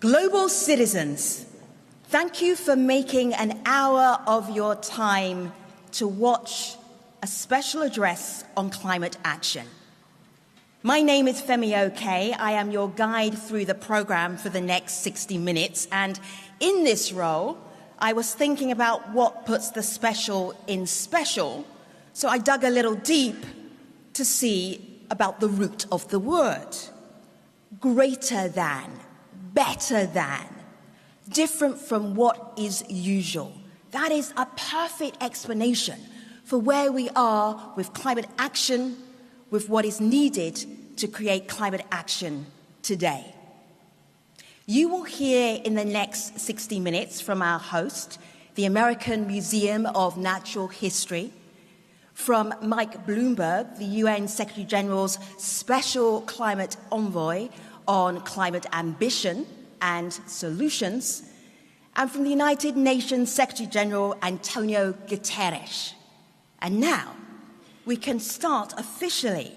Global citizens, thank you for making an hour of your time to watch a special address on climate action. My name is Femi Oke. I am your guide through the program for the next 60 minutes, and in this role, I was thinking about what puts the special in special, so I dug a little deep to see about the root of the word. Greater than, better than, different from what is usual. That is a perfect explanation for where we are with climate action, with what is needed to create climate action today. You will hear in the next 60 minutes from our host, the American Museum of Natural History, from Mike Bloomberg, the UN Secretary General's Special Climate Envoy on climate ambition and solutions, and from the United Nations Secretary General Antonio Guterres. And now, we can start officially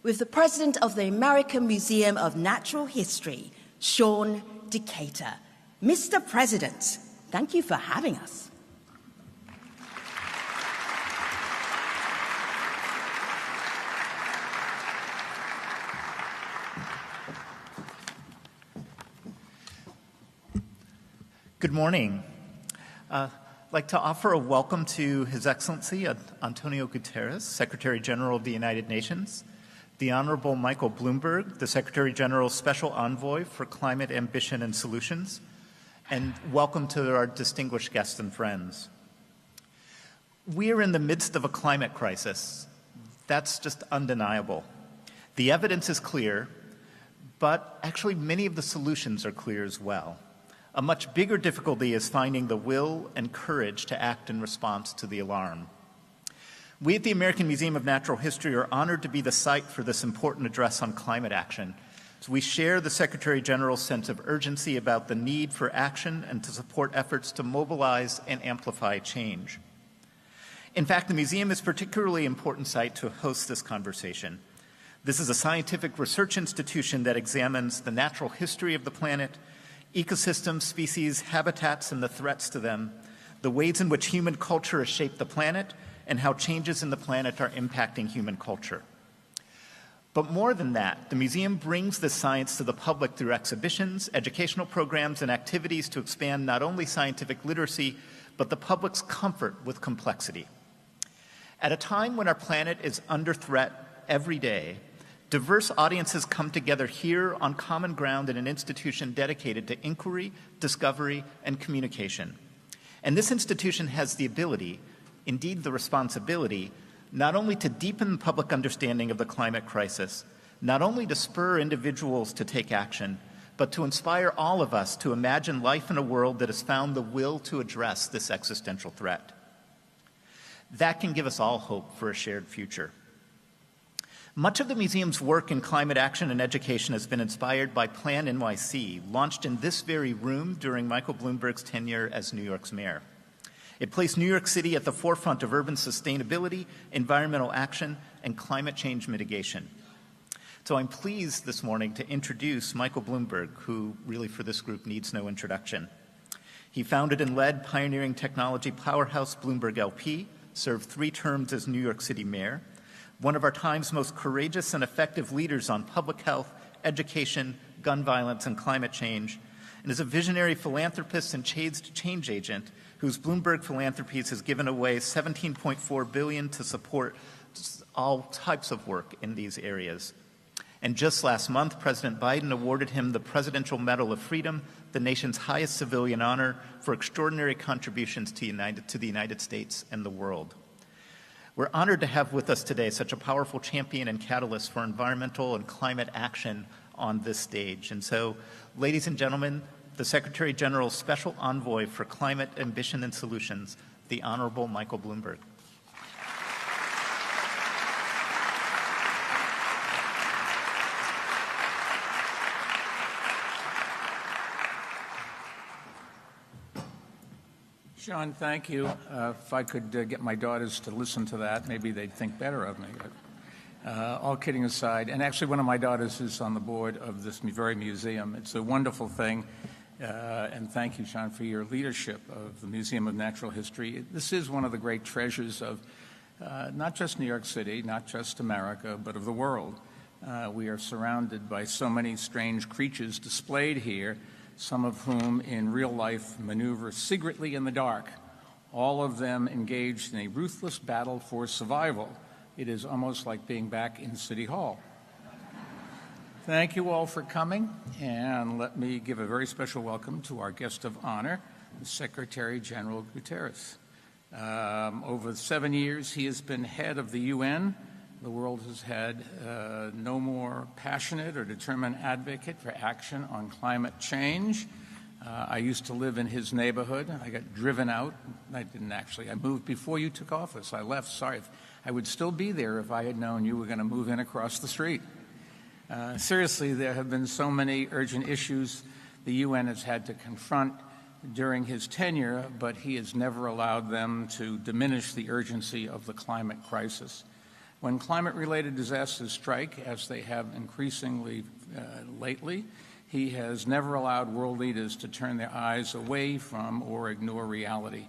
with the President of the American Museum of Natural History, Sean Decatur. Mr. President, thank you for having us. Good morning. I'd like to offer a welcome to His Excellency Antonio Guterres, Secretary General of the United Nations, the Honorable Michael Bloomberg, the Secretary General's Special Envoy for Climate Ambition and Solutions, and welcome to our distinguished guests and friends. We are in the midst of a climate crisis. That's just undeniable. The evidence is clear, but actually many of the solutions are clear as well. A much bigger difficulty is finding the will and courage to act in response to the alarm. We at the American Museum of Natural History are honored to be the site for this important address on climate action. So we share the Secretary General's sense of urgency about the need for action and to support efforts to mobilize and amplify change. In fact, the museum is a particularly important site to host this conversation. This is a scientific research institution that examines the natural history of the planet, ecosystems, species, habitats, and the threats to them, the ways in which human culture has shaped the planet, and how changes in the planet are impacting human culture. But more than that, the museum brings this science to the public through exhibitions, educational programs, and activities to expand not only scientific literacy, but the public's comfort with complexity. At a time when our planet is under threat every day, diverse audiences come together here on common ground in an institution dedicated to inquiry, discovery, and communication. And this institution has the ability, indeed the responsibility, not only to deepen public understanding of the climate crisis, not only to spur individuals to take action, but to inspire all of us to imagine life in a world that has found the will to address this existential threat. That can give us all hope for a shared future. Much of the museum's work in climate action and education has been inspired by Plan NYC, launched in this very room during Michael Bloomberg's tenure as New York's mayor. It placed New York City at the forefront of urban sustainability, environmental action, and climate change mitigation. So I'm pleased this morning to introduce Michael Bloomberg, who really for this group needs no introduction. He founded and led pioneering technology powerhouse Bloomberg LP, served 3 terms as New York City mayor, one of our time's most courageous and effective leaders on public health, education, gun violence, and climate change, and is a visionary philanthropist and change agent whose Bloomberg Philanthropies has given away $17.4 billion to support all types of work in these areas. And just last month, President Biden awarded him the Presidential Medal of Freedom, the nation's highest civilian honor, for extraordinary contributions to the United States and the world. We're honored to have with us today such a powerful champion and catalyst for environmental and climate action on this stage. And so, ladies and gentlemen, the Secretary General's Special Envoy for Climate Ambition and Solutions, the Honorable Michael Bloomberg. Sean, thank you. If I could get my daughters to listen to that, maybe they'd think better of me. All kidding aside, and actually one of my daughters is on the board of this very museum. It's a wonderful thing, and thank you, Sean, for your leadership of the Museum of Natural History. This is one of the great treasures of not just New York City, not just America, but of the world. We are surrounded by so many strange creatures displayed here, some of whom in real life maneuver secretly in the dark, all of them engaged in a ruthless battle for survival. It is almost like being back in City Hall. Thank you all for coming, and let me give a very special welcome to our guest of honor, Secretary General Guterres. Over 7 years, he has been head of the UN. The world has had no more passionate or determined advocate for action on climate change. I used to live in his neighborhood. I got driven out. I didn't actually. I moved before you took office. I left. Sorry. I would still be there if I had known you were going to move in across the street. Seriously, there have been so many urgent issues the UN has had to confront during his tenure, but he has never allowed them to diminish the urgency of the climate crisis. When climate-related disasters strike, as they have increasingly lately, he has never allowed world leaders to turn their eyes away from or ignore reality.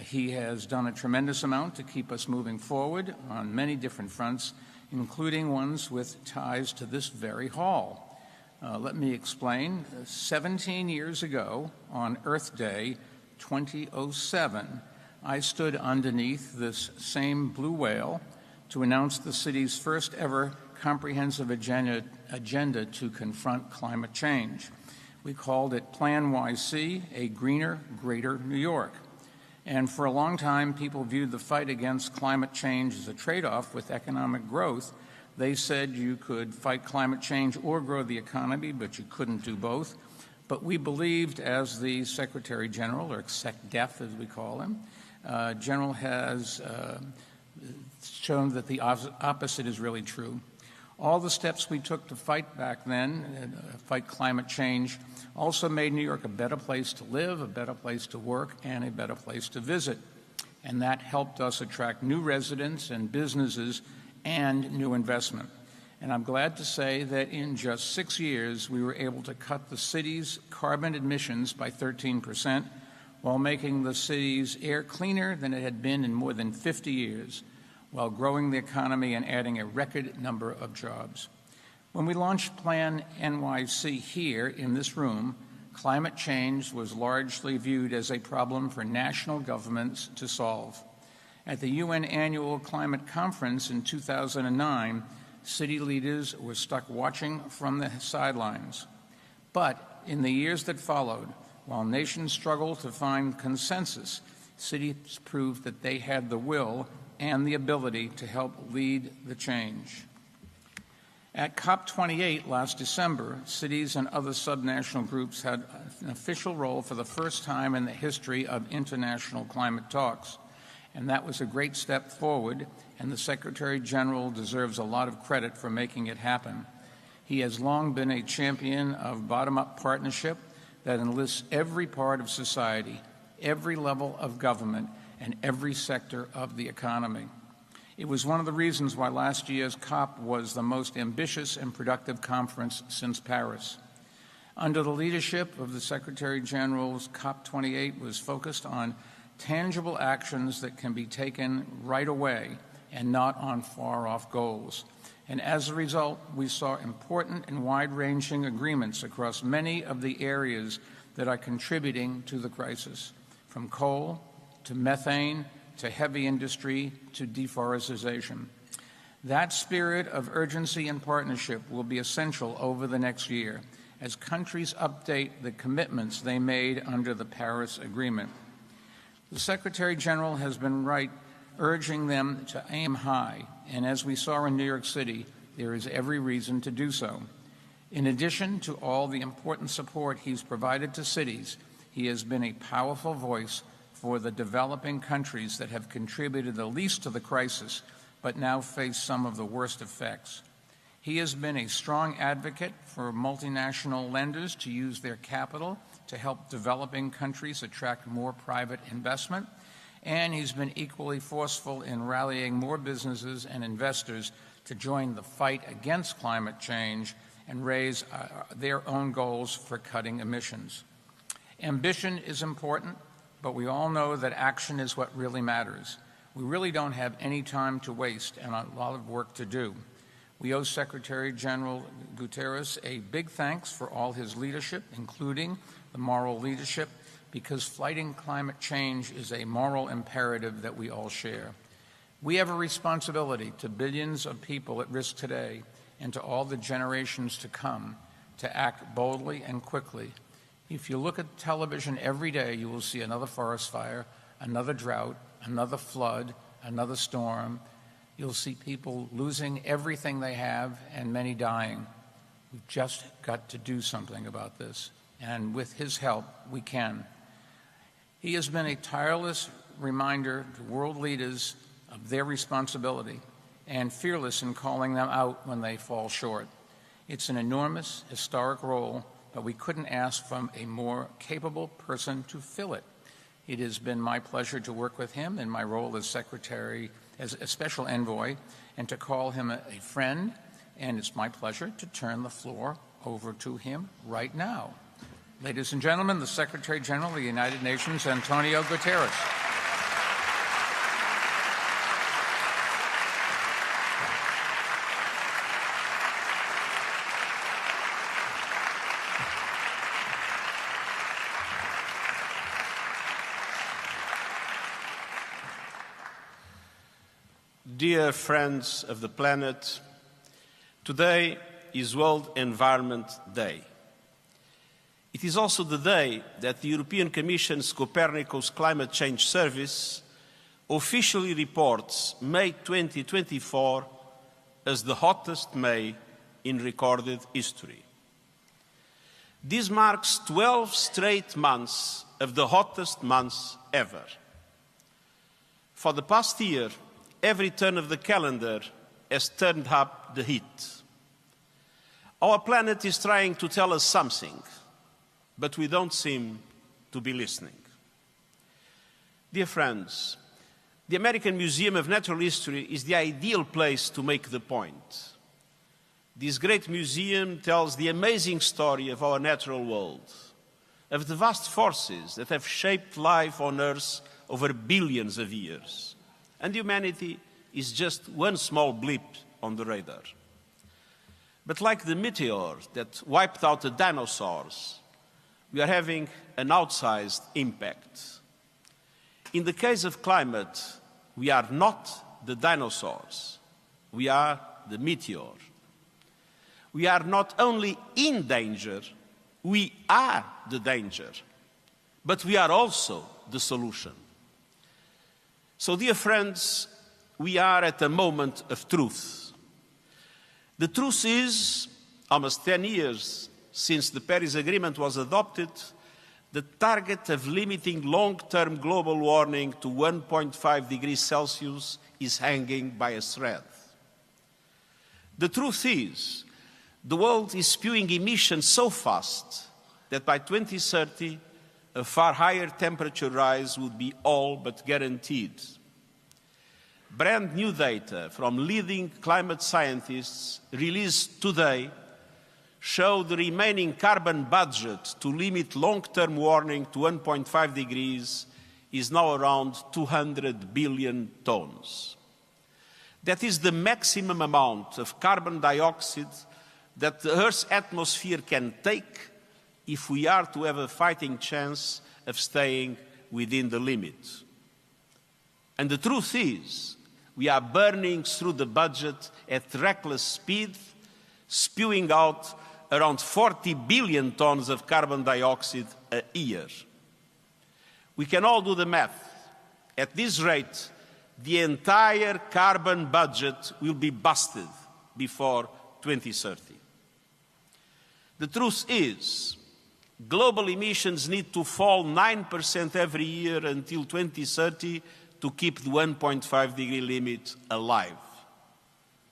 He has done a tremendous amount to keep us moving forward on many different fronts, including ones with ties to this very hall. Let me explain. 17 years ago, on Earth Day 2007, I stood underneath this same blue whale to announce the city's first ever comprehensive agenda to confront climate change. We called it Plan YC, a greener, greater New York. And for a long time, people viewed the fight against climate change as a trade-off with economic growth. They said you could fight climate change or grow the economy, but you couldn't do both. But we believed, as the Secretary General, or SecDef as we call him, General has shown that the opposite is really true. All the steps we took to fight back then, fight climate change, also made New York a better place to live, a better place to work, and a better place to visit. And that helped us attract new residents and businesses and new investment. And I'm glad to say that in just 6 years, we were able to cut the city's carbon emissions by 13%, while making the city's air cleaner than it had been in more than 50 years, while growing the economy and adding a record number of jobs. When we launched Plan NYC here in this room, climate change was largely viewed as a problem for national governments to solve. At the UN Annual Climate Conference in 2009, city leaders were stuck watching from the sidelines. But in the years that followed, while nations struggled to find consensus, cities proved that they had the will and the ability to help lead the change. At COP28 last December, cities and other subnational groups had an official role for the first time in the history of international climate talks. And that was a great step forward, and the Secretary General deserves a lot of credit for making it happen. He has long been a champion of bottom-up partnership that enlists every part of society, every level of government, and every sector of the economy. It was one of the reasons why last year's COP was the most ambitious and productive conference since Paris. Under the leadership of the Secretary General's, COP28 was focused on tangible actions that can be taken right away and not on far-off goals. And as a result, we saw important and wide-ranging agreements across many of the areas that are contributing to the crisis, from coal to methane to heavy industry to deforestation. That spirit of urgency and partnership will be essential over the next year as countries update the commitments they made under the Paris Agreement. The Secretary General has been right, urging them to aim high, and as we saw in New York City, there is every reason to do so. In addition to all the important support he's provided to cities, he has been a powerful voice for the developing countries that have contributed the least to the crisis, but now face some of the worst effects. He has been a strong advocate for multinational lenders to use their capital to help developing countries attract more private investment, and he's been equally forceful in rallying more businesses and investors to join the fight against climate change and raise their own goals for cutting emissions. Ambition is important, but we all know that action is what really matters. We really don't have any time to waste and a lot of work to do. We owe Secretary General Guterres a big thanks for all his leadership, including the moral leadership, because fighting climate change is a moral imperative that we all share. We have a responsibility to billions of people at risk today and to all the generations to come to act boldly and quickly. If you look at television every day, you will see another forest fire, another drought, another flood, another storm. You'll see people losing everything they have and many dying. We've just got to do something about this, and with his help, we can. He has been a tireless reminder to world leaders of their responsibility and fearless in calling them out when they fall short. It's an enormous, historic role, but we couldn't ask from a more capable person to fill it. It has been my pleasure to work with him in my role as Secretary, as a Special Envoy, and to call him a friend, and it's my pleasure to turn the floor over to him right now. Ladies and gentlemen, the Secretary General of the United Nations, Antonio Guterres. Dear friends of the planet, today is World Environment Day. It is also the day that the European Commission's Copernicus Climate Change Service officially reports May 2024 as the hottest May in recorded history. This marks 12 straight months of the hottest months ever. For the past year, every turn of the calendar has turned up the heat. Our planet is trying to tell us something, but we don't seem to be listening. Dear friends, the American Museum of Natural History is the ideal place to make the point. This great museum tells the amazing story of our natural world, of the vast forces that have shaped life on Earth over billions of years. And humanity is just one small blip on the radar. But like the meteor that wiped out the dinosaurs, we are having an outsized impact. In the case of climate, we are not the dinosaurs, we are the meteor. We are not only in danger, we are the danger, but we are also the solution. So, dear friends, we are at a moment of truth. The truth is, almost 10 years since the Paris Agreement was adopted, the target of limiting long-term global warming to 1.5 degrees Celsius is hanging by a thread. The truth is, the world is spewing emissions so fast that by 2030, a far higher temperature rise would be all but guaranteed. Brand new data from leading climate scientists released today show the remaining carbon budget to limit long-term warming to 1.5 degrees is now around 200 billion tons. That is the maximum amount of carbon dioxide that the Earth's atmosphere can take if we are to have a fighting chance of staying within the limit. And the truth is, we are burning through the budget at reckless speed, spewing out around 40 billion tons of carbon dioxide a year. We can all do the math. At this rate, the entire carbon budget will be busted before 2030. The truth is, global emissions need to fall 9% every year until 2030 to keep the 1.5 degree limit alive.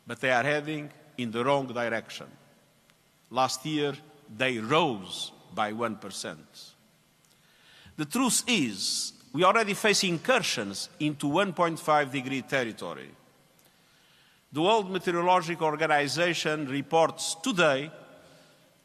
But they are heading in the wrong direction. Last year, they rose by 1%. The truth is, we already face incursions into 1.5 degree territory. The World Meteorological Organization reports today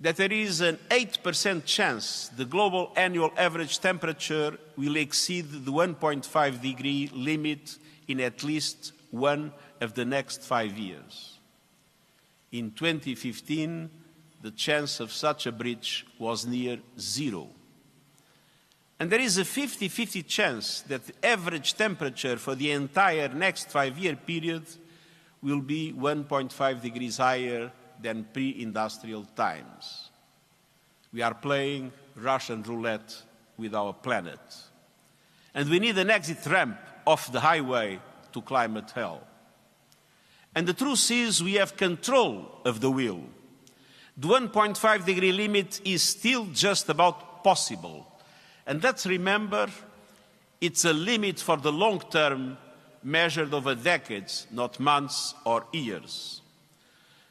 that there is an 8% chance the global annual average temperature will exceed the 1.5 degree limit in at least one of the next 5 years. In 2015, the chance of such a breach was near zero. And there is a 50-50 chance that the average temperature for the entire next 5-year period will be 1.5 degrees higher than pre-industrial times. We are playing Russian roulette with our planet. And we need an exit ramp off the highway to climate hell. And the truth is we have control of the wheel. The 1.5 degree limit is still just about possible. And let's remember, it's a limit for the long term, measured over decades, not months or years.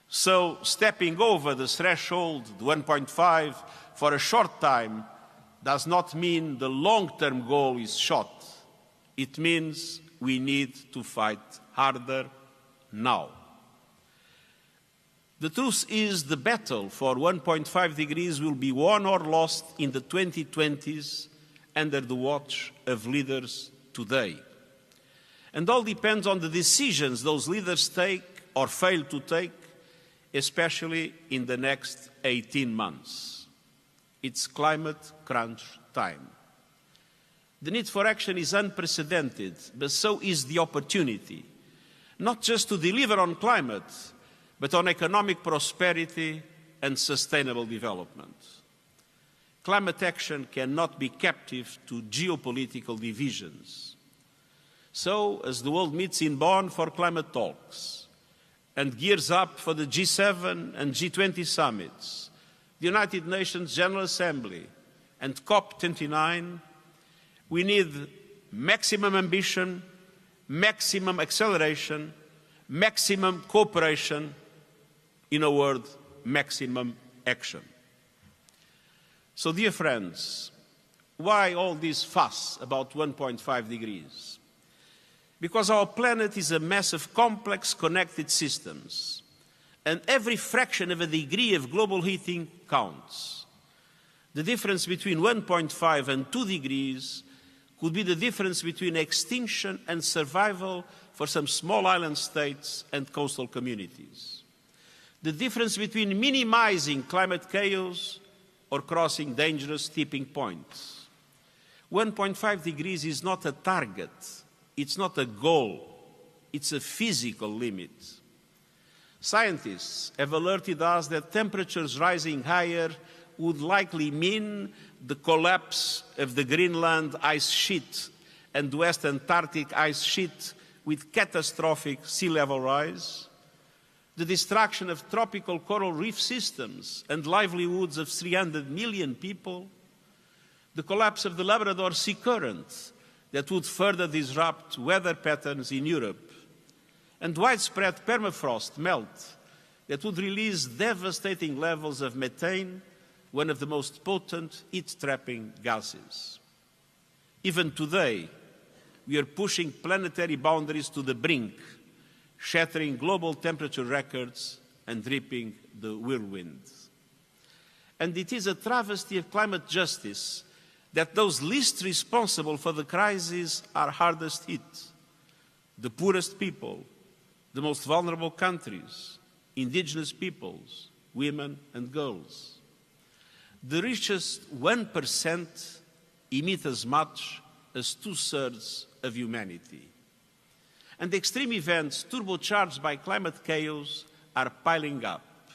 So stepping over the threshold, the 1.5, for a short time does not mean the long-term goal is shot. It means we need to fight harder now. The truth is the battle for 1.5 degrees will be won or lost in the 2020s under the watch of leaders today. And all depends on the decisions those leaders take or fail to take, especially in the next 18 months. It's climate crunch time. The need for action is unprecedented, but so is the opportunity, not just to deliver on climate, but on economic prosperity and sustainable development. Climate action cannot be captive to geopolitical divisions. So, as the world meets in Bonn for climate talks and gears up for the G7 and G20 summits, the United Nations General Assembly and COP29, we need maximum ambition, maximum acceleration, maximum cooperation, in a word, maximum action. So, dear friends, why all this fuss about 1.5 degrees? Because our planet is a mess of complex connected systems, and every fraction of a degree of global heating counts. The difference between 1.5 and 2 degrees could be the difference between extinction and survival for some small island states and coastal communities. The difference between minimizing climate chaos or crossing dangerous tipping points. 1.5 degrees is not a target, it's not a goal, it's a physical limit. Scientists have alerted us that temperatures rising higher would likely mean the collapse of the Greenland ice sheet and West Antarctic ice sheet with catastrophic sea level rise, the destruction of tropical coral reef systems and livelihoods of 300 million people, the collapse of the Labrador Sea Current that would further disrupt weather patterns in Europe, and widespread permafrost melt that would release devastating levels of methane, one of the most potent heat-trapping gases. Even today, we are pushing planetary boundaries to the brink, shattering global temperature records and reaping the whirlwind. And it is a travesty of climate justice that those least responsible for the crisis are hardest hit: the poorest people, the most vulnerable countries, indigenous peoples, women and girls. The richest 1% emit as much as 2/3 of humanity. And extreme events turbocharged by climate chaos are piling up,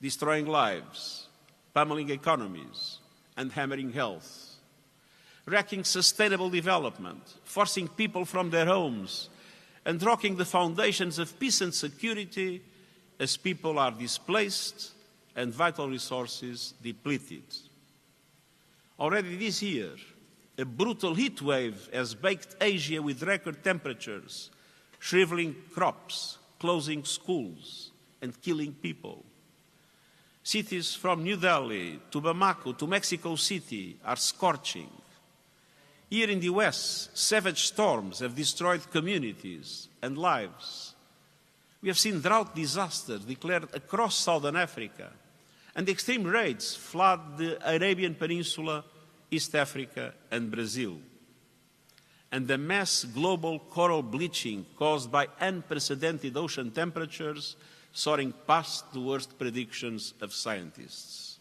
destroying lives, pummeling economies, and hammering health, wrecking sustainable development, forcing people from their homes, and rocking the foundations of peace and security as people are displaced and vital resources depleted. Already this year, a brutal heat wave has baked Asia with record temperatures, shriveling crops, closing schools, and killing people. Cities from New Delhi to Bamako to Mexico City are scorching. Here in the US, savage storms have destroyed communities and lives. We have seen drought disasters declared across Southern Africa, and extreme rains flood the Arabian Peninsula, East Africa, and Brazil. And the mass global coral bleaching caused by unprecedented ocean temperatures soaring past the worst predictions of scientists.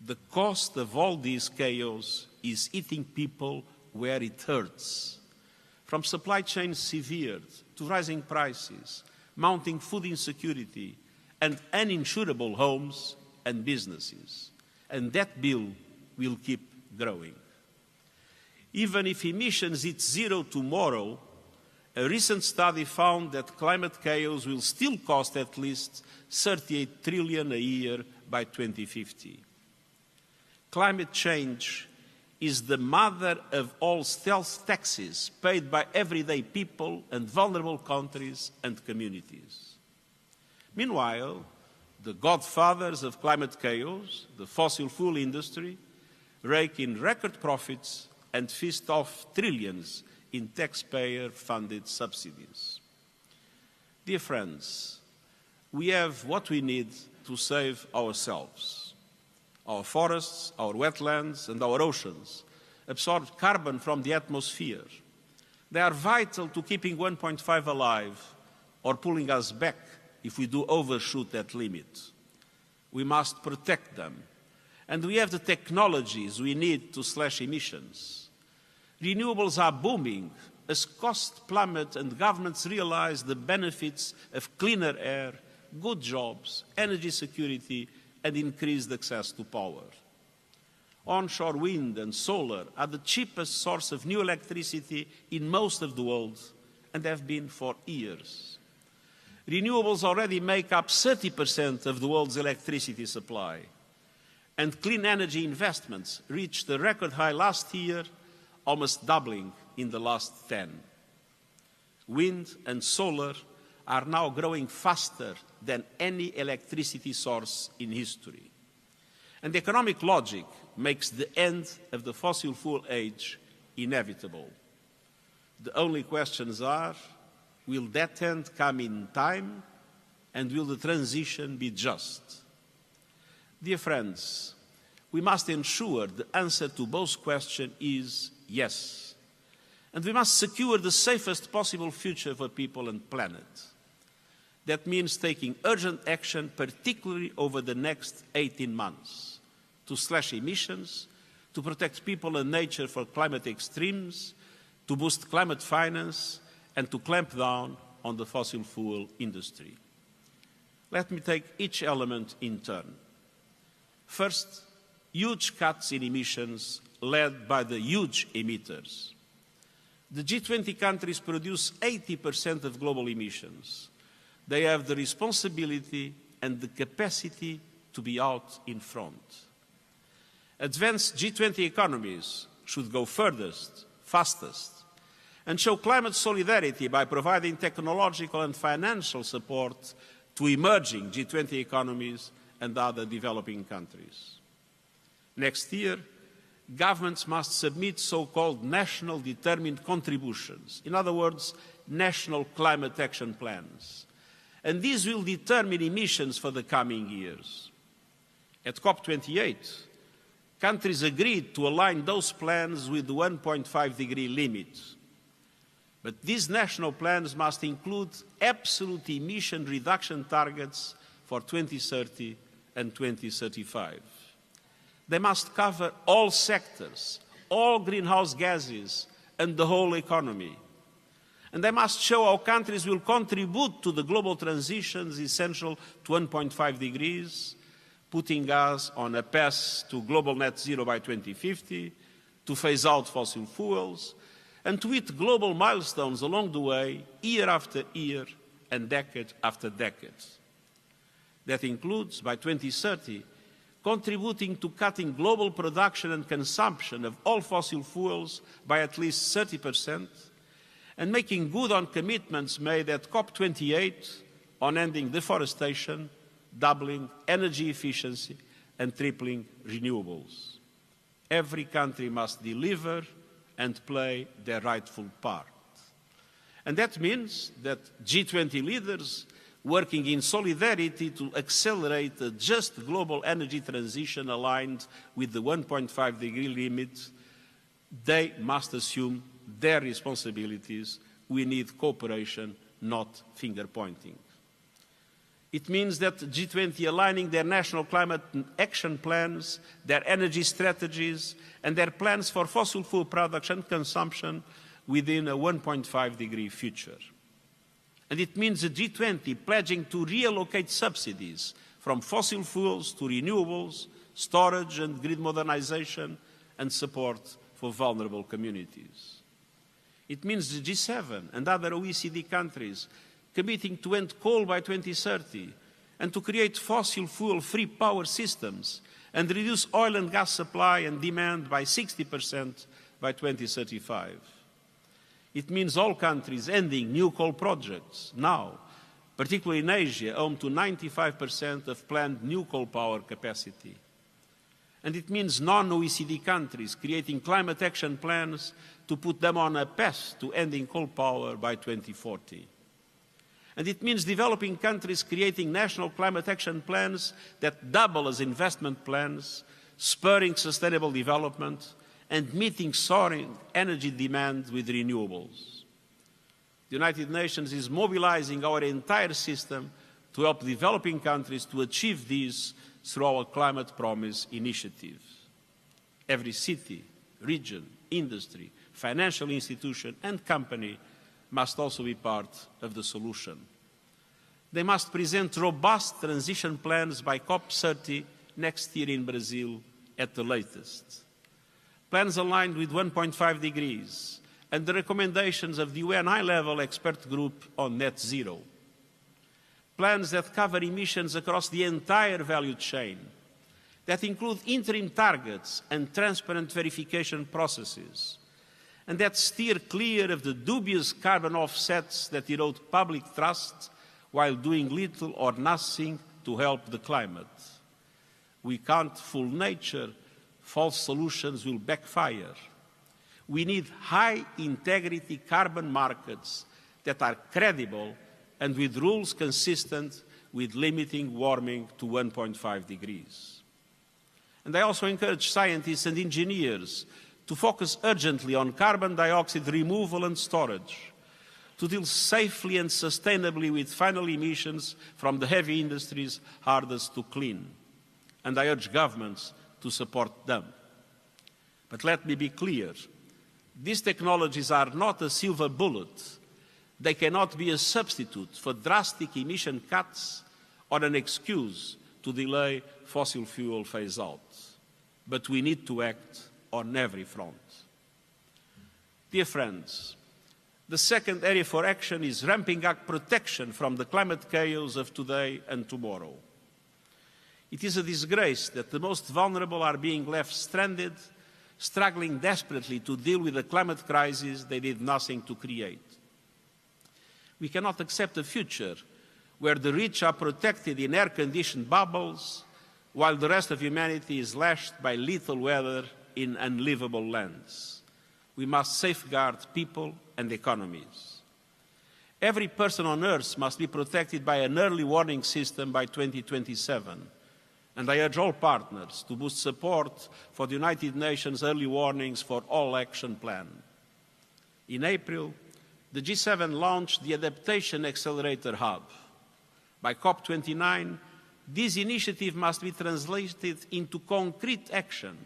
The cost of all this chaos is hitting people where it hurts, from supply chains severed to rising prices, mounting food insecurity, and uninsurable homes and businesses. And that bill will keep growing. Even if emissions hit zero tomorrow, a recent study found that climate chaos will still cost at least 38 trillion a year by 2050. Climate change is the mother of all stealth taxes paid by everyday people and vulnerable countries and communities. Meanwhile, the godfathers of climate chaos, the fossil fuel industry, rake in record profits and feast off trillions in taxpayer-funded subsidies. Dear friends, we have what we need to save ourselves. Our forests, our wetlands, and our oceans absorb carbon from the atmosphere. They are vital to keeping 1.5 alive or pulling us back if we do overshoot that limit. We must protect them, and we have the technologies we need to slash emissions. Renewables are booming as costs plummet and governments realize the benefits of cleaner air, good jobs, energy security, and increased access to power. Onshore wind and solar are the cheapest source of new electricity in most of the world and have been for years. Renewables already make up 30% of the world's electricity supply, and clean energy investments reached a record high last year, almost doubling in the last 10. Wind and solar are now growing faster than any electricity source in history. And economic logic makes the end of the fossil fuel age inevitable. The only questions are, will that end come in time, and will the transition be just? Dear friends, we must ensure the answer to both questions is yes. And we must secure the safest possible future for people and planet. That means taking urgent action, particularly over the next 18 months, to slash emissions, to protect people and nature for climate extremes, to boost climate finance, and to clamp down on the fossil fuel industry. Let me take each element in turn. First, huge cuts in emissions led by the huge emitters. The G20 countries produce 80% of global emissions. They have the responsibility and the capacity to be out in front. Advanced G20 economies should go furthest, fastest, and show climate solidarity by providing technological and financial support to emerging G20 economies and other developing countries. Next year, governments must submit so-called national determined contributions, in other words, national climate action plans. And these will determine emissions for the coming years. At COP28, countries agreed to align those plans with the 1.5-degree limit. But these national plans must include absolute emission reduction targets for 2030 and 2035. They must cover all sectors, all greenhouse gases, and the whole economy. And they must show how countries will contribute to the global transitions essential to 1.5 degrees, putting us on a path to global net zero by 2050, to phase out fossil fuels, and to hit global milestones along the way, year after year and decade after decade. That includes, by 2030, contributing to cutting global production and consumption of all fossil fuels by at least 30%, and making good on commitments made at COP28 on ending deforestation, doubling energy efficiency, and tripling renewables. Every country must deliver and play their rightful part. And that means that G20 leaders working in solidarity to accelerate a just global energy transition aligned with the 1.5-degree limit, they must assume their responsibilities. We need cooperation, not finger-pointing. It means that G20 aligning their national climate action plans, their energy strategies, and their plans for fossil fuel production and consumption within a 1.5-degree future. And it means the G20 pledging to reallocate subsidies from fossil fuels to renewables, storage and grid modernization, and support for vulnerable communities. It means the G7 and other OECD countries committing to end coal by 2030 and to create fossil fuel-free power systems and reduce oil and gas supply and demand by 60% by 2035. It means all countries ending new coal projects now, particularly in Asia, home to 95% of planned new coal power capacity. And it means non-OECD countries creating climate action plans to put them on a path to ending coal power by 2040. And it means developing countries creating national climate action plans that double as investment plans, spurring sustainable development, and meeting soaring energy demand with renewables. The United Nations is mobilizing our entire system to help developing countries to achieve these through our Climate Promise initiative. Every city, region, industry, financial institution, and company must also be part of the solution. They must present robust transition plans by COP30 next year in Brazil at the latest. Plans aligned with 1.5 degrees and the recommendations of the UN high-level expert group on net zero. Plans that cover emissions across the entire value chain, that include interim targets and transparent verification processes, and that steer clear of the dubious carbon offsets that erode public trust while doing little or nothing to help the climate. We can't fool nature. False solutions will backfire. We need high-integrity carbon markets that are credible and with rules consistent with limiting warming to 1.5 degrees. And I also encourage scientists and engineers to focus urgently on carbon dioxide removal and storage, to deal safely and sustainably with final emissions from the heavy industries hardest to clean. And I urge governments to support them. But let me be clear, these technologies are not a silver bullet. They cannot be a substitute for drastic emission cuts or an excuse to delay fossil fuel phase-out. But we need to act on every front. Dear friends, the second area for action is ramping up protection from the climate chaos of today and tomorrow. It is a disgrace that the most vulnerable are being left stranded, struggling desperately to deal with the climate crisis they did nothing to create. We cannot accept a future where the rich are protected in air-conditioned bubbles while the rest of humanity is lashed by lethal weather in unlivable lands. We must safeguard people and economies. Every person on Earth must be protected by an early warning system by 2027. And I urge all partners to boost support for the United Nations Early Warnings for All Action Plan. In April, the G7 launched the Adaptation Accelerator Hub. By COP29, this initiative must be translated into concrete action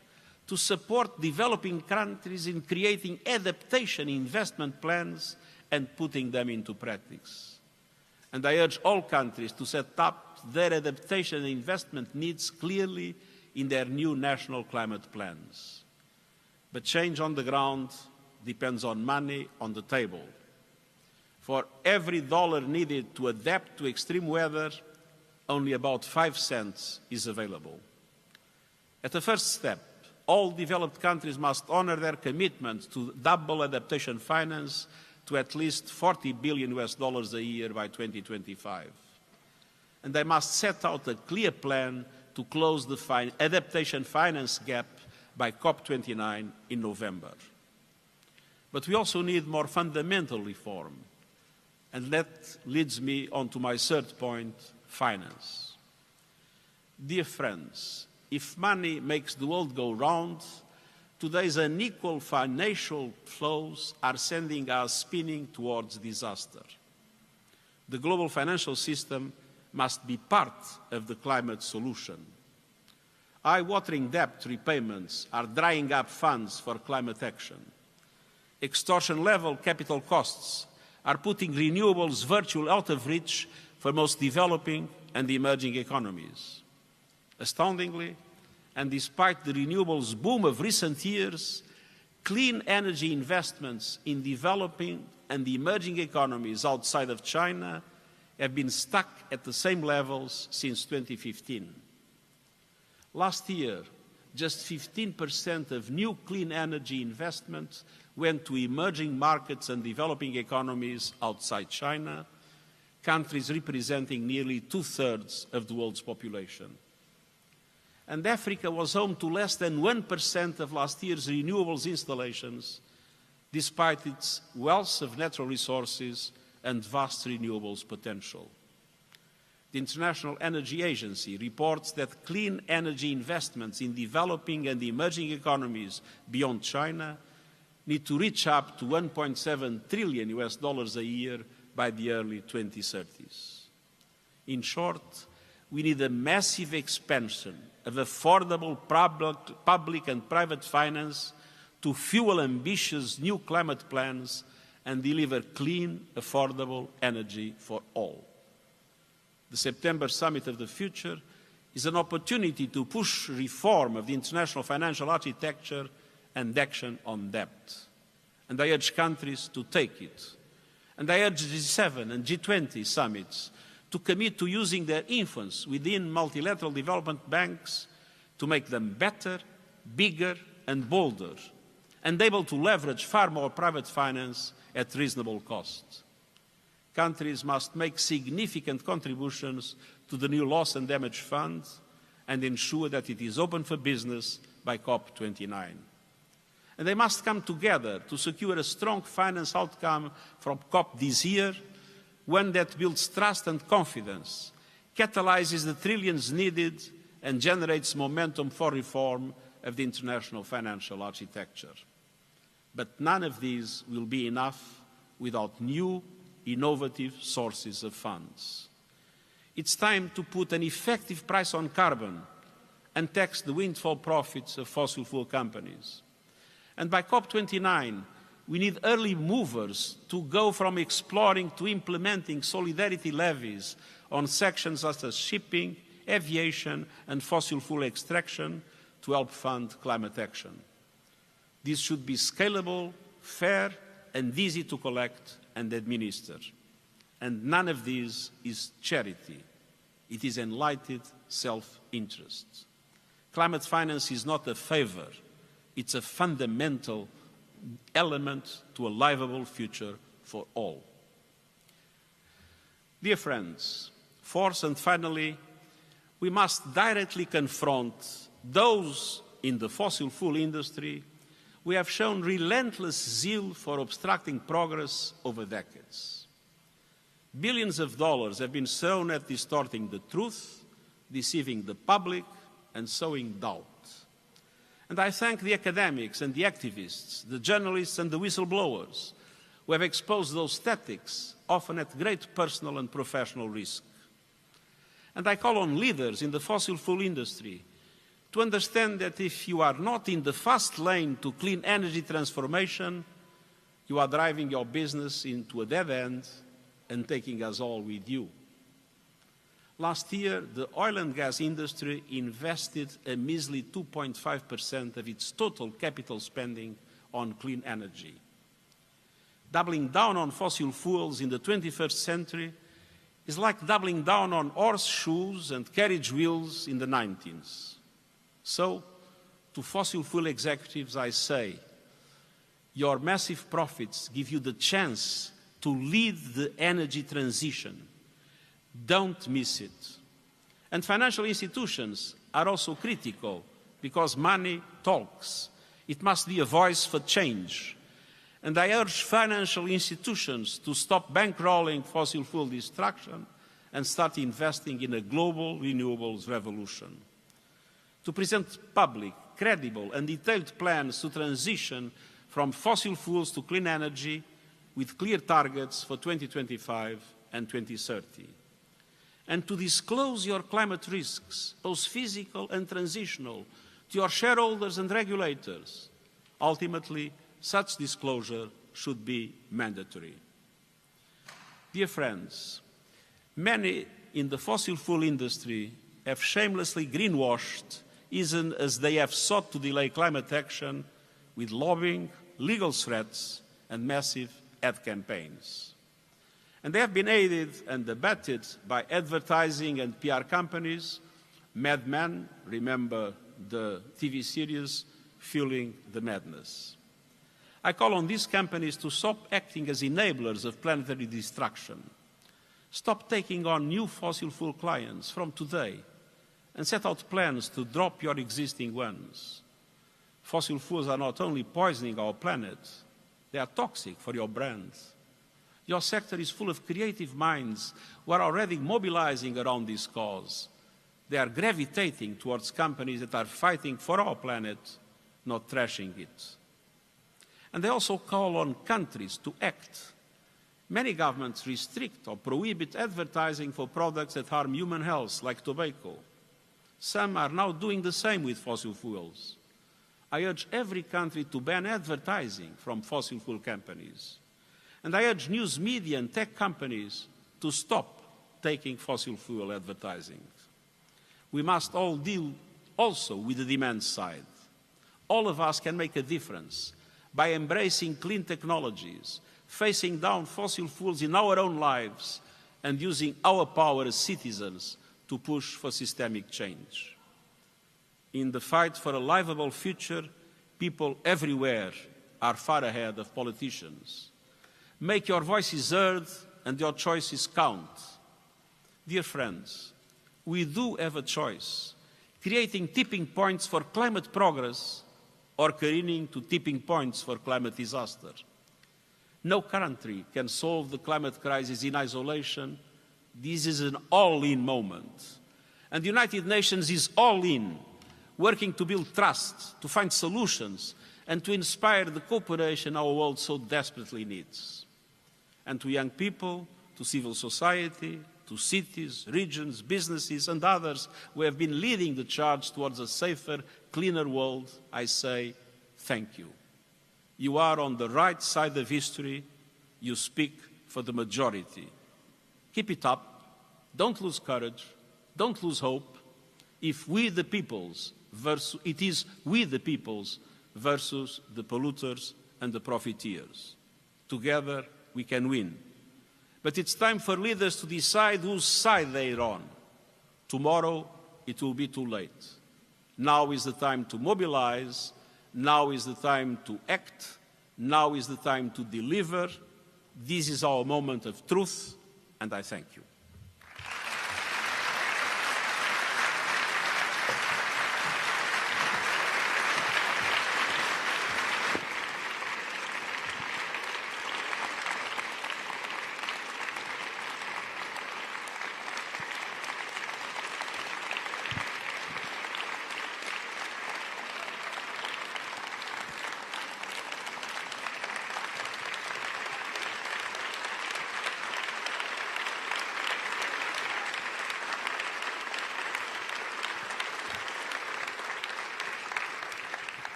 to support developing countries in creating adaptation investment plans and putting them into practice. And I urge all countries to set up their adaptation and investment needs clearly in their new national climate plans. But change on the ground depends on money on the table. For every dollar needed to adapt to extreme weather, only about 5 cents is available. At the first step, all developed countries must honor their commitment to double adaptation finance to at least $40 billion a year by 2025. And they must set out a clear plan to close the adaptation finance gap by COP29 in November. But we also need more fundamental reform. And that leads me on to my third point, finance. Dear friends, if money makes the world go round, today's unequal financial flows are sending us spinning towards disaster. The global financial system must be part of the climate solution. Eye-watering debt repayments are drying up funds for climate action. Extortion-level capital costs are putting renewables virtually out of reach for most developing and emerging economies. Astoundingly, and despite the renewables boom of recent years, clean energy investments in developing and emerging economies outside of China have been stuck at the same levels since 2015. Last year, just 15% of new clean energy investments went to emerging markets and developing economies outside China, countries representing nearly 2/3 of the world's population. And Africa was home to less than 1% of last year's renewables installations, despite its wealth of natural resources and vast renewables potential. The International Energy Agency reports that clean energy investments in developing and emerging economies beyond China need to reach up to $1.7 trillion a year by the early 2030s. In short, we need a massive expansion of affordable public and private finance to fuel ambitious new climate plans and deliver clean, affordable energy for all. The September Summit of the Future is an opportunity to push reform of the international financial architecture and action on debt. And I urge countries to take it. And I urge G7 and G20 summits to commit to using their influence within multilateral development banks to make them better, bigger, and bolder, and able to leverage far more private finance at reasonable cost. Countries must make significant contributions to the new Loss and Damage Fund and ensure that it is open for business by COP29. And they must come together to secure a strong finance outcome from COP this year, one that builds trust and confidence, catalyzes the trillions needed, and generates momentum for reform of the international financial architecture. But none of these will be enough without new, innovative sources of funds. It's time to put an effective price on carbon and tax the windfall profits of fossil fuel companies. And by COP29, we need early movers to go from exploring to implementing solidarity levies on sections such as shipping, aviation, and fossil fuel extraction to help fund climate action. This should be scalable, fair, and easy to collect and administer. And none of this is charity. It is enlightened self-interest. Climate finance is not a favor. It's a fundamental element to a livable future for all. Dear friends, fourth and finally, we must directly confront those in the fossil fuel industry who have shown relentless zeal for obstructing progress over decades. Billions of dollars have been thrown at distorting the truth, deceiving the public, and sowing doubt. And I thank the academics and the activists, the journalists and the whistleblowers who have exposed those tactics, often at great personal and professional risk. And I call on leaders in the fossil fuel industry to understand that if you are not in the fast lane to clean energy transformation, you are driving your business into a dead end and taking us all with you. Last year, the oil and gas industry invested a measly 2.5% of its total capital spending on clean energy. Doubling down on fossil fuels in the 21st century is like doubling down on horseshoes and carriage wheels in the 19th. So, to fossil fuel executives, I say, your massive profits give you the chance to lead the energy transition. Don't miss it. And financial institutions are also critical because money talks. It must be a voice for change. And I urge financial institutions to stop bankrolling fossil fuel destruction and start investing in a global renewables revolution. To present public, credible and detailed plans to transition from fossil fuels to clean energy with clear targets for 2025 and 2030. And to disclose your climate risks, both physical and transitional, to your shareholders and regulators. Ultimately, such disclosure should be mandatory. Dear friends, many in the fossil fuel industry have shamelessly greenwashed, even as they have sought to delay climate action with lobbying, legal threats, and massive ad campaigns. And they have been aided and abetted by advertising and PR companies. Mad Men, remember the TV series, Fueling the Madness. I call on these companies to stop acting as enablers of planetary destruction. Stop taking on new fossil fuel clients from today and set out plans to drop your existing ones. Fossil fuels are not only poisoning our planet, they are toxic for your brand. Your sector is full of creative minds who are already mobilizing around this cause. They are gravitating towards companies that are fighting for our planet, not trashing it. And they also call on countries to act. Many governments restrict or prohibit advertising for products that harm human health, like tobacco. Some are now doing the same with fossil fuels. I urge every country to ban advertising from fossil fuel companies. And I urge news media and tech companies to stop taking fossil fuel advertising. We must all deal also with the demand side. All of us can make a difference by embracing clean technologies, facing down fossil fuels in our own lives, and using our power as citizens to push for systemic change. In the fight for a livable future, people everywhere are far ahead of politicians. Make your voices heard and your choices count. Dear friends, we do have a choice, creating tipping points for climate progress or careening to tipping points for climate disaster. No country can solve the climate crisis in isolation. This is an all-in moment. And the United Nations is all in, working to build trust, to find solutions, and to inspire the cooperation our world so desperately needs. And to young people, to civil society, to cities, regions, businesses, and others who have been leading the charge towards a safer, cleaner world, I say thank you. You are on the right side of history. You speak for the majority. Keep it up. Don't lose courage. Don't lose hope. It is we the peoples versus the polluters and the profiteers. Together we can win. But it's time for leaders to decide whose side they're on. Tomorrow it will be too late. Now is the time to mobilize. Now is the time to act. Now is the time to deliver. This is our moment of truth, and I thank you.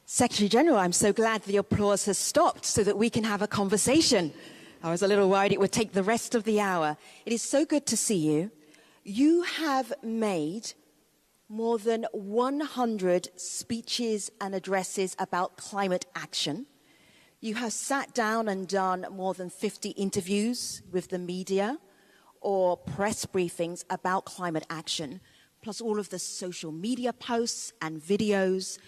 Secretary General, I'm so glad the applause has stopped so that we can have a conversation. I was a little worried it would take the rest of the hour. It is so good to see you. You have made more than 100 speeches and addresses about climate action. You have sat down and done more than 50 interviews with the media or press briefings about climate action, plus all of the social media posts and videos.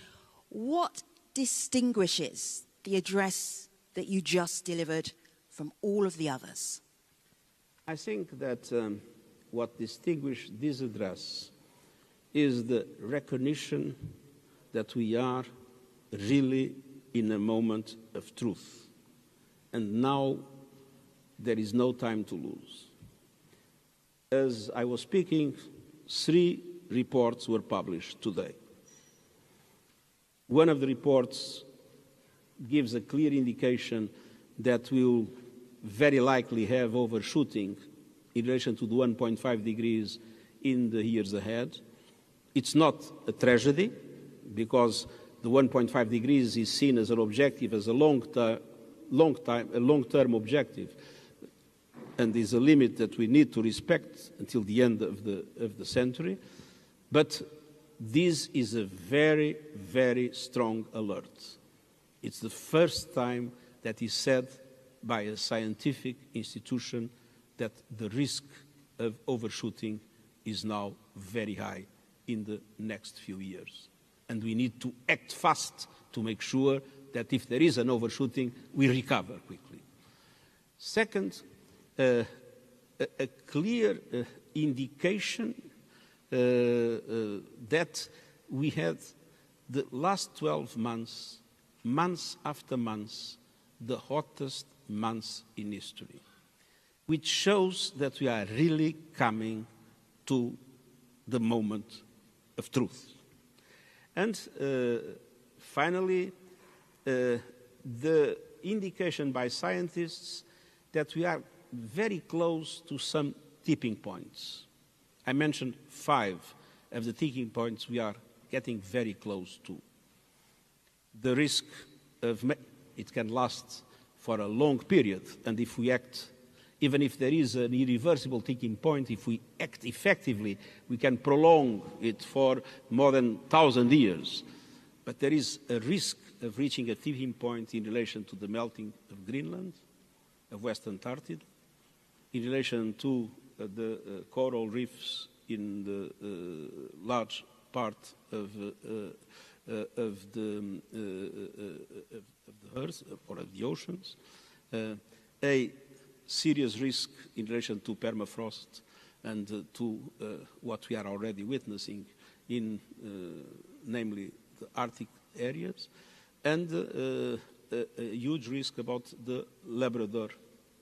What distinguishes the address that you just delivered from all of the others? I think that what distinguishes this address is the recognition that we are really in a moment of truth. And now there is no time to lose. As I was speaking, 3 reports were published today. One of the reports gives a clear indication that we'll very likely have overshooting in relation to the 1.5 degrees in the years ahead. It's not a tragedy, because the 1.5 degrees is seen as an objective, as a long-term objective, and is a limit that we need to respect until the end of the century. But this is a very, very strong alert. It's the first time that is said by a scientific institution that the risk of overshooting is now very high in the next few years. And we need to act fast to make sure that if there is an overshooting, we recover quickly. Second, a clear indication that we had the last 12 months, months after months, the hottest months in history, which shows that we are really coming to the moment of truth. And finally, the indication by scientists that we are very close to some tipping points. I mentioned 5 of the tipping points we are getting very close to. The risk of it can last for a long period, and if we act, even if there is an irreversible tipping point, if we act effectively, we can prolong it for more than 1,000 years. But there is a risk of reaching a tipping point in relation to the melting of Greenland, of West Antarctica, in relation to the coral reefs in the large part of the Earth or of the oceans, a serious risk in relation to permafrost and to what we are already witnessing in, namely, the Arctic areas, and a huge risk about the Labrador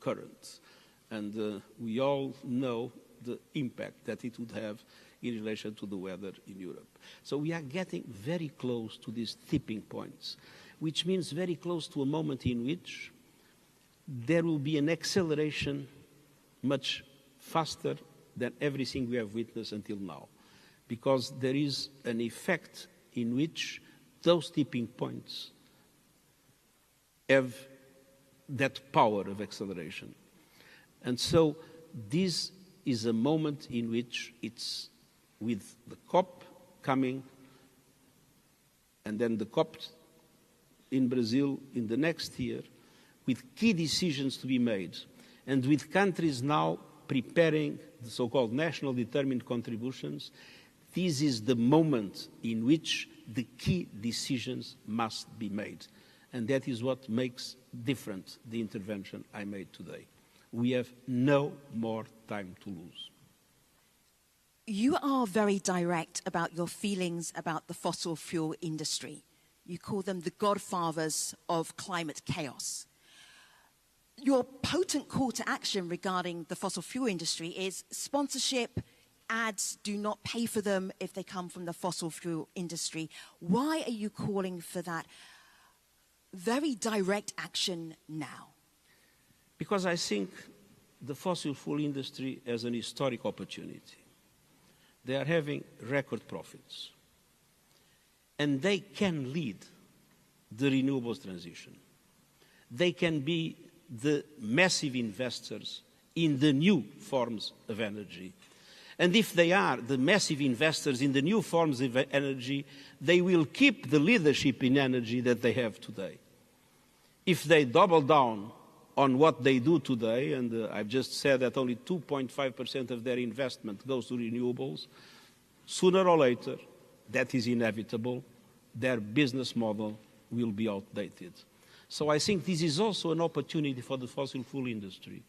current. And we all know the impact that it would have in relation to the weather in Europe. So we are getting very close to these tipping points, which means very close to a moment in which there will be an acceleration much faster than everything we have witnessed until now, because there is an effect in which those tipping points have that power of acceleration. And so this is a moment in which it's with the COP coming, and then the COP in Brazil in the next year, with key decisions to be made, and with countries now preparing the so-called national determined contributions. This is the moment in which the key decisions must be made. And that is what makes different the intervention I made today. We have no more time to lose. You are very direct about your feelings about the fossil fuel industry. You call them the godfathers of climate chaos. Your potent call to action regarding the fossil fuel industry is sponsorship. Ads do not pay for them if they come from the fossil fuel industry. Why are you calling for that very direct action now? Because I think the fossil fuel industry has an historic opportunity. They are having record profits. And they can lead the renewables transition. They can be the massive investors in the new forms of energy. And if they are the massive investors in the new forms of energy, they will keep the leadership in energy that they have today. If they double down on what they do today, and I've just said that only 2.5% of their investment goes to renewables, sooner or later, that is inevitable, their business model will be outdated. So I think this is also an opportunity for the fossil fuel industry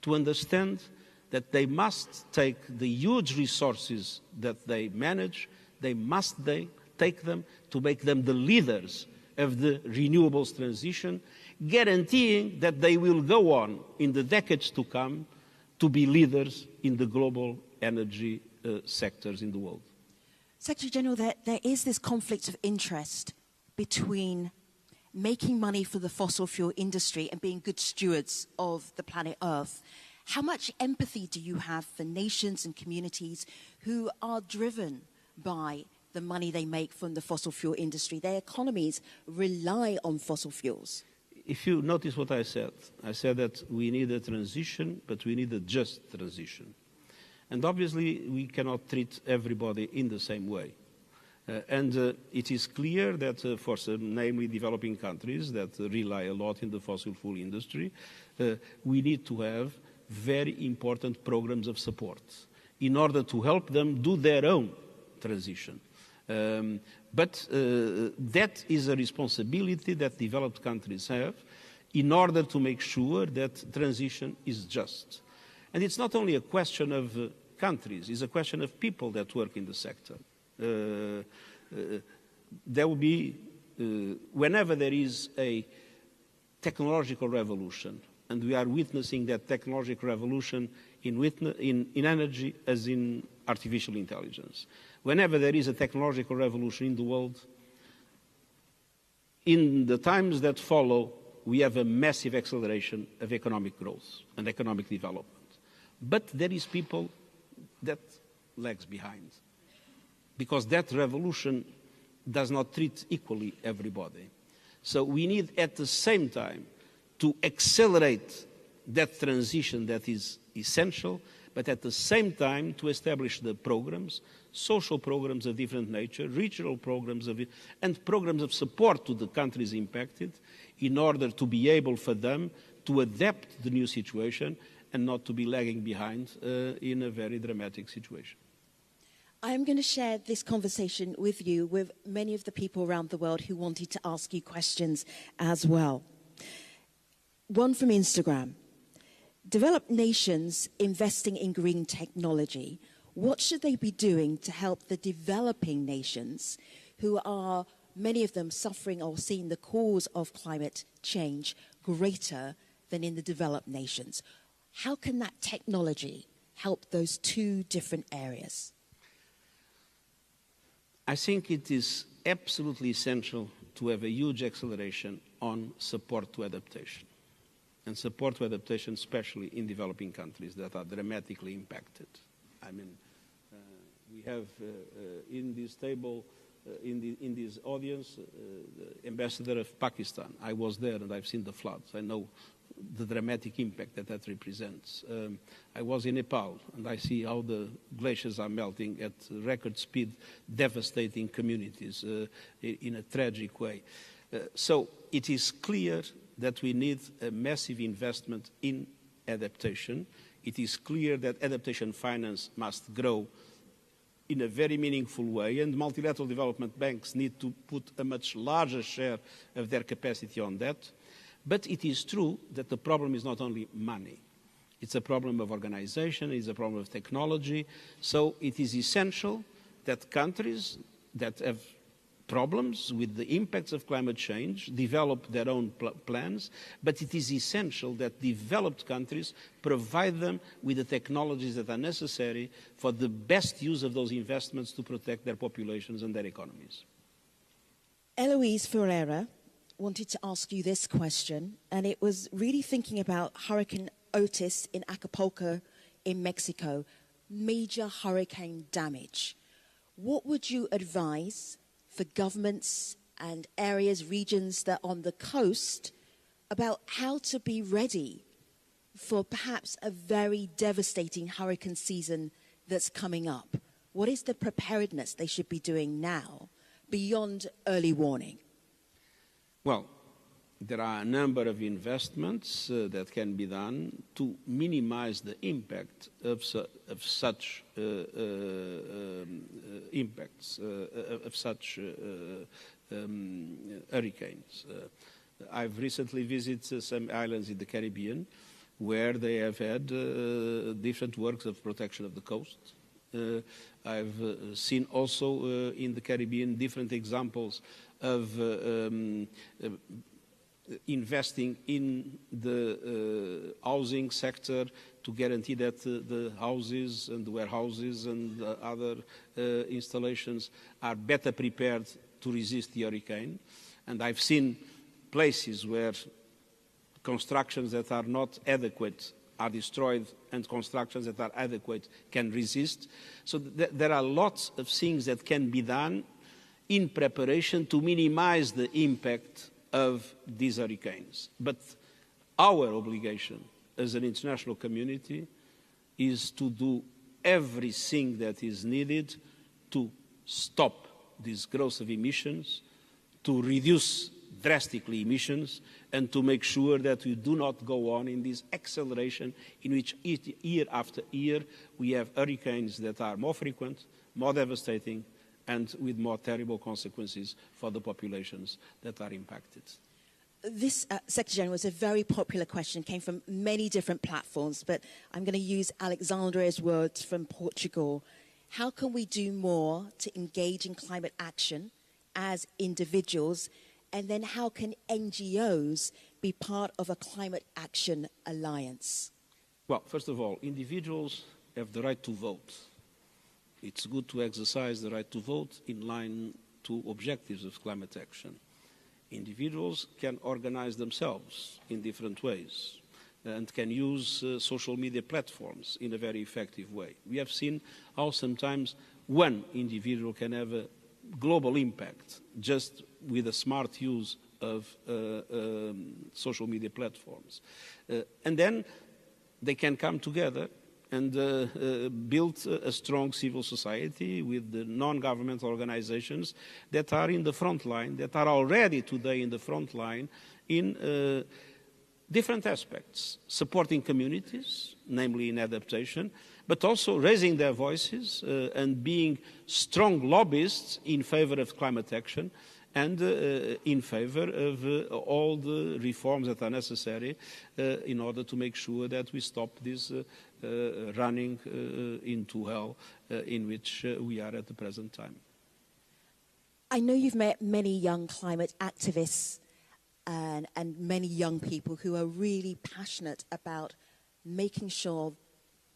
to understand that they must take the huge resources that they manage, they take them to make them the leaders of the renewables transition, guaranteeing that they will go on in the decades to come to be leaders in the global energy sectors in the world. Secretary General, there is this conflict of interest between making money for the fossil fuel industry and being good stewards of the planet Earth. How much empathy do you have for nations and communities who are driven by the money they make from the fossil fuel industry? Their economies rely on fossil fuels. If you notice what I said that we need a transition, but we need a just transition. And obviously, we cannot treat everybody in the same way. It is clear that for some, namely developing countries that rely a lot in the fossil fuel industry, we need to have very important programs of support in order to help them do their own transition. But that is a responsibility that developed countries have in order to make sure that transition is just. And it's not only a question of countries, it's a question of people that work in the sector. There will be, whenever there is a technological revolution, and we are witnessing that technological revolution in energy as in artificial intelligence. Whenever there is a technological revolution in the world, in the times that follow, we have a massive acceleration of economic growth and economic development. But there is people that lags behind, because that revolution does not treat equally everybody. So we need at the same time to accelerate that transition that is essential, but at the same time to establish the programs, social programs of different nature, regional programs and programs of support to the countries impacted in order to be able for them to adapt to the new situation and not to be lagging behind in a very dramatic situation. I am going to share this conversation with you, with many of the people around the world who wanted to ask you questions as well. One from Instagram. Developed nations investing in green technology, what should they be doing to help the developing nations who are, many of them, suffering or seeing the cause of climate change greater than in the developed nations? How can that technology help those two different areas? I think it is absolutely essential to have a huge acceleration on support to adaptation. And support to adaptation, especially in developing countries that are dramatically impacted. I mean, we have in this table, in this audience, the ambassador of Pakistan. I was there and I've seen the floods. I know the dramatic impact that represents. I was in Nepal and I see how the glaciers are melting at record speed, devastating communities in a tragic way. So it is clear that we need a massive investment in adaptation. It is clear that adaptation finance must grow in a very meaningful way, and multilateral development banks need to put a much larger share of their capacity on that. But it is true that the problem is not only money. It's a problem of organization, it's a problem of technology. So it is essential that countries that have problems with the impacts of climate change develop their own plans, but it is essential that developed countries provide them with the technologies that are necessary for the best use of those investments to protect their populations and their economies. Eloise Ferreira wanted to ask you this question, and it was really thinking about Hurricane Otis in Acapulco in Mexico, major hurricane damage. What would you advise for governments and areas, regions that are on the coast about how to be ready for perhaps a very devastating hurricane season that's coming up? What is the preparedness they should be doing now beyond early warning? Well, there are a number of investments that can be done to minimize the impact of such impacts, of such hurricanes. I've recently visited some islands in the Caribbean where they have had different works of protection of the coast, I've seen also in the Caribbean different examples of investing in the housing sector to guarantee that the houses and the warehouses and other installations are better prepared to resist the hurricane. And I've seen places where constructions that are not adequate are destroyed and constructions that are adequate can resist. So there are lots of things that can be done in preparation to minimize the impact of these hurricanes. But our obligation as an international community is to do everything that is needed to stop this growth of emissions, to reduce drastically emissions, and to make sure that we do not go on in this acceleration in which year after year we have hurricanes that are more frequent, more devastating, and with more terrible consequences for the populations that are impacted. This, Secretary General, was a very popular question, came from many different platforms, but I'm going to use Alexandria's words from Portugal. How can we do more to engage in climate action as individuals, and then how can NGOs be part of a climate action alliance? Well, first of all, individuals have the right to vote. It's good to exercise the right to vote in line to objectives of climate action. Individuals can organize themselves in different ways and can use social media platforms in a very effective way. We have seen how sometimes one individual can have a global impact just with a smart use of social media platforms. And then they can come together and build a strong civil society with the non-governmental organizations that are in the front line, that are already today in the front line in different aspects, supporting communities, namely in adaptation, but also raising their voices and being strong lobbyists in favor of climate action and in favor of all the reforms that are necessary in order to make sure that we stop this running into hell in which we are at the present time. I know you've met many young climate activists and many young people who are really passionate about making sure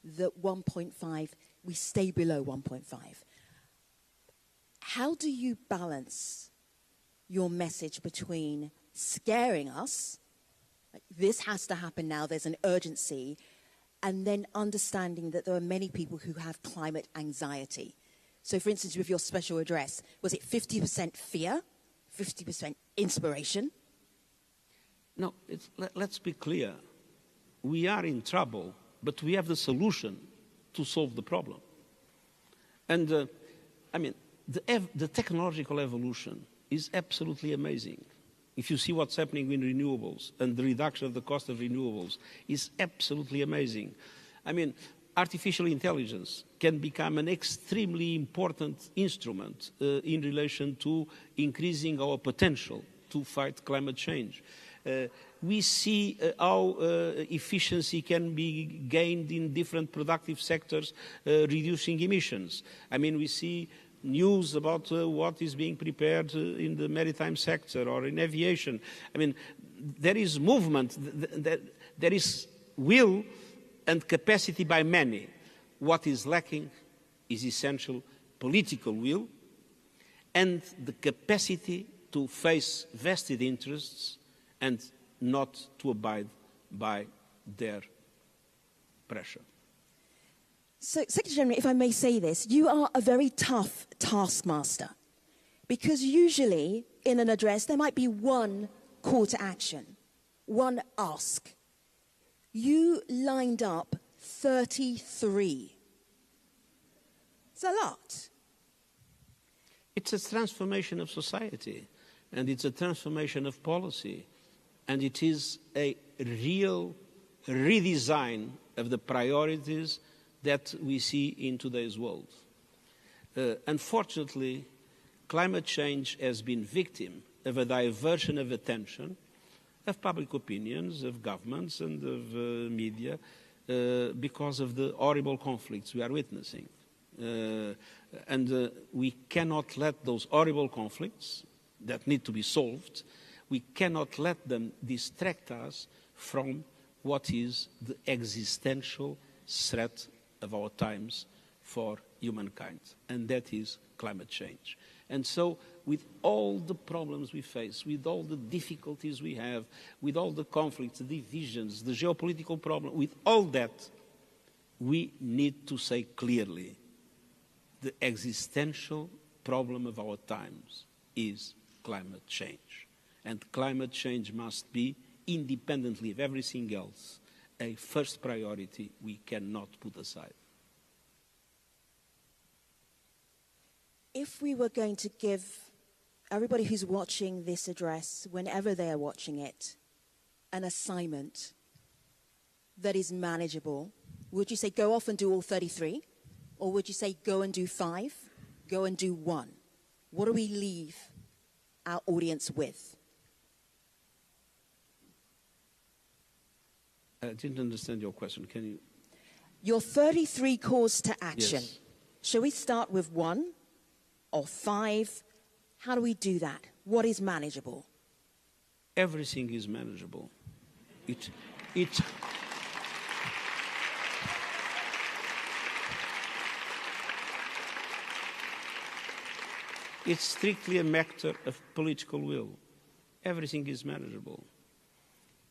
that 1.5, we stay below 1.5. How do you balance your message between scaring us, like this has to happen now, there's an urgency, and then understanding that there are many people who have climate anxiety? So for instance, with your special address, was it 50% fear, 50% inspiration? No, let's be clear. We are in trouble, but we have the solution to solve the problem. And I mean, the technological evolution is absolutely amazing. If you see what's happening in renewables and the reduction of the cost of renewables is absolutely amazing. I mean, artificial intelligence can become an extremely important instrument in relation to increasing our potential to fight climate change. We see how efficiency can be gained in different productive sectors, reducing emissions. I mean, we see news about what is being prepared in the maritime sector or in aviation. I mean, there is movement, there is will and capacity by many. What is lacking is essential political will and the capacity to face vested interests and not to abide by their pressure. So, Secretary General, if I may say this, you are a very tough taskmaster, because usually in an address there might be one call to action, one ask. You lined up 33. It's a lot. It's a transformation of society, and it's a transformation of policy, and it is a real redesign of the priorities that we see in today's world. Unfortunately, climate change has been victim of a diversion of attention of public opinions, of governments and of media because of the horrible conflicts we are witnessing. And we cannot let those horrible conflicts that need to be solved, we cannot let them distract us from what is the existential threat of our times for humankind, and that is climate change. And so, with all the problems we face, with all the difficulties we have, with all the conflicts, the divisions, the geopolitical problem, with all that, we need to say clearly, the existential problem of our times is climate change. And climate change must be, independently of everything else, a first priority we cannot put aside. If we were going to give everybody who's watching this address, whenever they are watching it, an assignment that is manageable, would you say go off and do all 33? Or would you say go and do 5, go and do 1? What do we leave our audience with? I didn't understand your question. Can you? Your 33 calls to action. Yes. Shall we start with 1 or 5? How do we do that? What is manageable? Everything is manageable. It's strictly a matter of political will. Everything is manageable.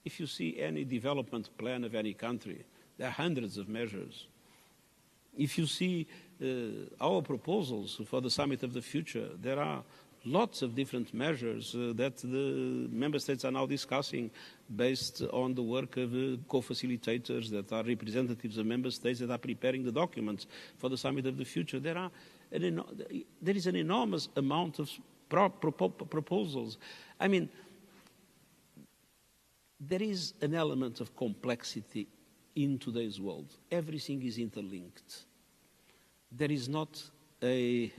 If you see any development plan of any country, there are hundreds of measures. If you see our proposals for the Summit of the Future, there are lots of different measures that the member states are now discussing based on the work of co-facilitators that are representatives of member states that are preparing the documents for the Summit of the Future. There is an enormous amount of proposals. I mean, there is an element of complexity in today's world. Everything is interlinked. There is not an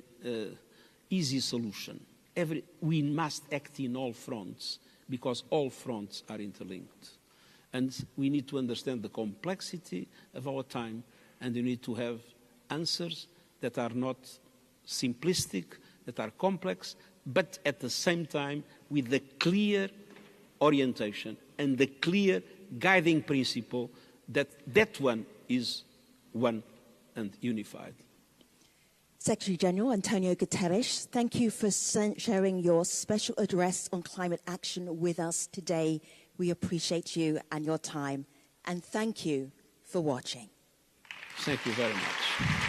easy solution. We must act in all fronts because all fronts are interlinked. And we need to understand the complexity of our time, and we need to have answers that are not simplistic, that are complex, but at the same time with the clear orientation and the clear guiding principle that that one is one and unified. Secretary General Antonio Guterres, thank you for sharing your special address on climate action with us today. We appreciate you and your time, and thank you for watching. Thank you very much.